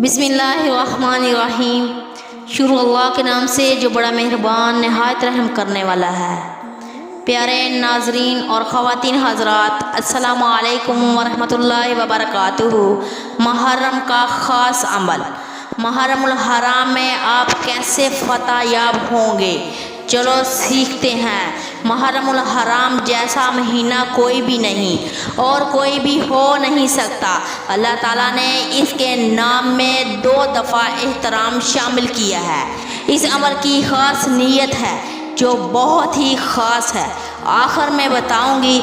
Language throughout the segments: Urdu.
بسم اللہ الرحمن الرحیم۔ شروع اللہ کے نام سے جو بڑا مہربان نہایت رحم کرنے والا ہے۔ پیارے ناظرین اور خواتین حضرات، السلام علیکم ورحمۃ اللہ وبرکاتہ۔ محرم کا خاص عمل۔ محرم الحرام میں آپ کیسے فتح یاب ہوں گے؟ چلو سیکھتے ہیں۔ محرم الحرام جیسا مہینہ کوئی بھی نہیں اور کوئی بھی ہو نہیں سکتا۔ اللہ تعالیٰ نے اس کے نام میں 2 دفعہ احترام شامل کیا ہے۔ اس عمل کی خاص نیت ہے جو بہت ہی خاص ہے، آخر میں بتاؤں گی۔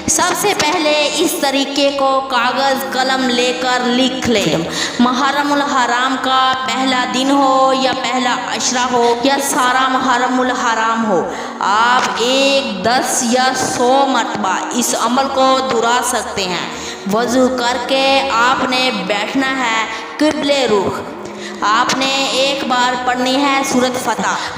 سب سے پہلے اس طریقے کو کاغذ قلم لے کر لکھ لیں۔ محرم الحرام کا پہلا دن ہو یا پہلا عشرہ ہو یا سارا محرم الحرام ہو، آپ 1، 10 یا 100 مرتبہ اس عمل کو دہرا سکتے ہیں۔ وضو کر کے آپ نے بیٹھنا ہے قبلے رخ۔ آپ نے ایک بار پڑھنی ہے سورۃ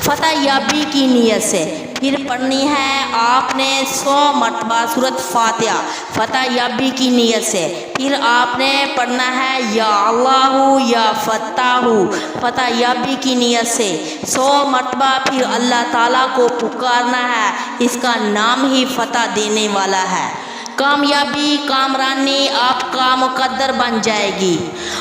فتح یابی کی نیت سے، پھر پڑھنی ہے آپ نے 100 مرتبہ سورۃ فاتحہ فتح یابی کی نیت سے، پھر آپ نے پڑھنا ہے یا اللہ یا فتح یابی کی نیت سے 100 مرتبہ، پھر اللہ تعالیٰ کو پکارنا ہے، اس کا نام ہی فتح دینے والا ہے۔ کامیابی کامرانی آپ کا مقدر بن جائے گی۔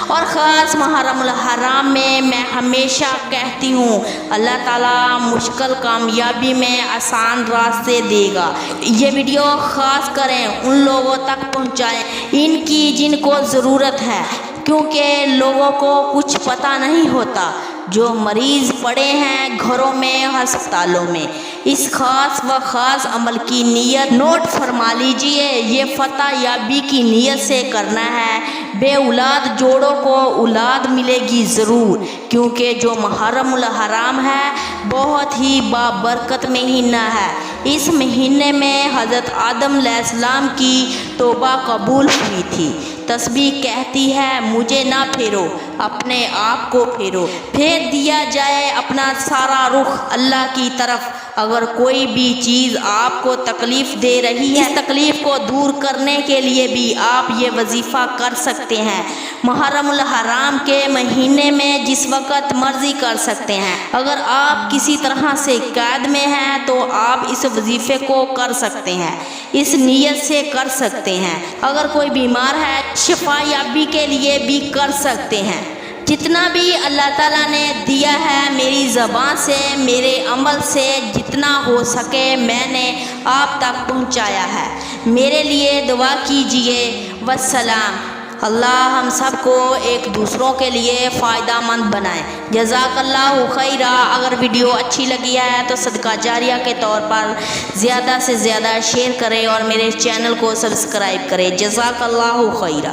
اور خاص محرم الحرام میں ہمیشہ کہتی ہوں، اللہ تعالیٰ مشکل کامیابی میں آسان راستے دے گا۔ یہ ویڈیو خاص کریں، ان لوگوں تک پہنچائیں ان کی جن کو ضرورت ہے، کیونکہ لوگوں کو کچھ پتہ نہیں ہوتا، جو مریض پڑے ہیں گھروں میں، ہسپتالوں میں۔ اس خاص عمل کی نیت نوٹ فرما لیجئے۔ یہ فتح یابی کی نیت سے کرنا ہے۔ بے اولاد جوڑوں کو اولاد ملے گی ضرور، کیونکہ جو محرم الحرام ہے بہت ہی بابرکت مہینہ ہے۔ اس مہینے میں حضرت آدم علیہ السلام کی توبہ قبول ہوئی تھی۔ تسبیح کہتی ہے، مجھے نہ پھیرو، اپنے آپ کو پھیرو۔ پھیر دیا جائے اپنا سارا رخ اللہ کی طرف۔ اگر کوئی بھی چیز آپ کو تکلیف دے رہی ہے، اس تکلیف کو دور کرنے کے لیے بھی آپ یہ وظیفہ کر سکتے ہیں۔ محرم الحرام کے مہینے میں جس وقت مرضی کر سکتے ہیں۔ اگر آپ کسی طرح سے قید میں ہیں تو آپ اس وظیفے کو کر سکتے ہیں، اس نیت سے کر سکتے ہیں۔ اگر کوئی بیمار ہے، شفا یابی کے لیے بھی کر سکتے ہیں۔ جتنا بھی اللہ تعالیٰ نے دیا ہے، میری زبان سے، میرے عمل سے جتنا ہو سکے میں نے آپ تک پہنچایا ہے۔ میرے لیے دعا کیجئے۔ والسلام۔ اللہ ہم سب کو ایک دوسروں کے لیے فائدہ مند بنائے۔ جزاک اللہ خیرہ۔ اگر ویڈیو اچھی لگی ہے تو صدقہ جاریہ کے طور پر زیادہ سے زیادہ شیئر کریں اور میرے چینل کو سبسکرائب کریں۔ جزاک اللہ خیرہ۔